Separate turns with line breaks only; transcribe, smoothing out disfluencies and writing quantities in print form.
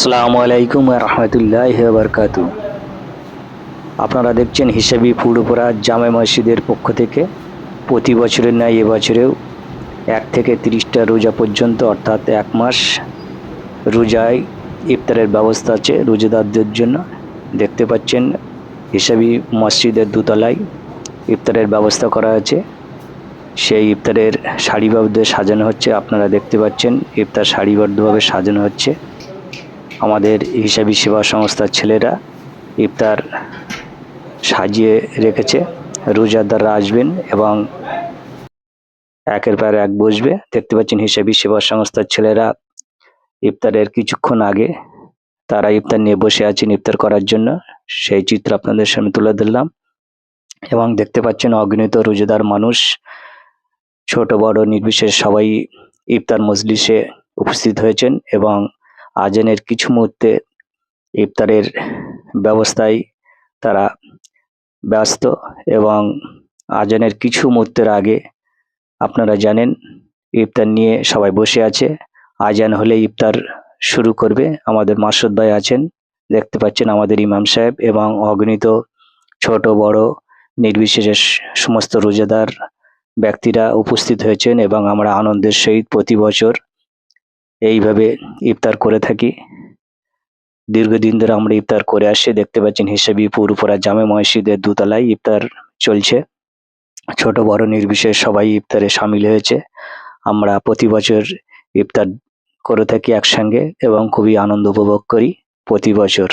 আসসালামু আলাইকুম রহমতুল্লাহ বারকাতু। আপনারা দেখছেন হিসাবি ফুডুপুরা জামে মসজিদের পক্ষ থেকে প্রতি বছরের ন্যায় এবছরেও 1 থেকে 30টা রোজা পর্যন্ত অর্থাৎ 1 মাস রোজায় ইফতারের ব্যবস্থা আছে রোজাদারদের জন্য। দেখতে পাচ্ছেন হিসাবি মসজিদের দোতলায় ইফতারের ব্যবস্থা করা আছে। সেই ইফতারের সারিবদ্ধ সাজানো হচ্ছে, আপনারা দেখতে পাচ্ছেন ইফতার সারিবদ্ধভাবে সাজানো হচ্ছে। আমাদের হিসাবি সেবা সংস্থার ছেলেরা ইফতার সাজিয়ে রেখেছে। রোজাদাররা আসবেন এবং একের পর এক বসবে। দেখতে পাচ্ছেন হিসাবি সেবা সংস্থার ছেলেরা ইফতারের কিছুক্ষণ আগে তারা ইফতার নিয়ে বসে আছেন ইফতার করার জন্য। সেই চিত্র আপনাদের সামনে তুলে ধরলাম। এবং দেখতে পাচ্ছেন অগণিত রোজাদার মানুষ ছোট বড় নির্বিশেষে সবাই ইফতার মজলিসে উপস্থিত হয়েছেন এবং আজানের কিছু মুহূর্তে ইফতারের ব্যবস্থায় তারা ব্যস্ত। এবং আজানের কিছু মুহূর্তের আগে আপনারা জানেন ইফতার নিয়ে সবাই বসে আছে। আজান হলে ইফতার শুরু করবে। আমাদের মাসুদ ভাই আছেন, দেখতে পাচ্ছেন আমাদের ইমাম সাহেব এবং অগণিত ছোট বড় নির্বিশেষে সমস্ত রোজাদার ব্যক্তিরা উপস্থিত হয়েছেন এবং আমরা আনন্দের সহিত প্রতি বছর এইভাবে ইফতার করে থাকি। দীর্ঘদিন ধরে আমরা ইফতার করে আসছি। দেখতে পাচ্ছেন হিসাবি ফুডুপুরা জামে মসজিদের দোতলায় ইফতার চলছে। ছোট বড় নির্বিশেষে সবাই ইফতারে সামিল হয়েছে। আমরা প্রতি বছর ইফতার করে থাকি একসঙ্গে এবং খুবই আনন্দ উপভোগ করি প্রতি বছর।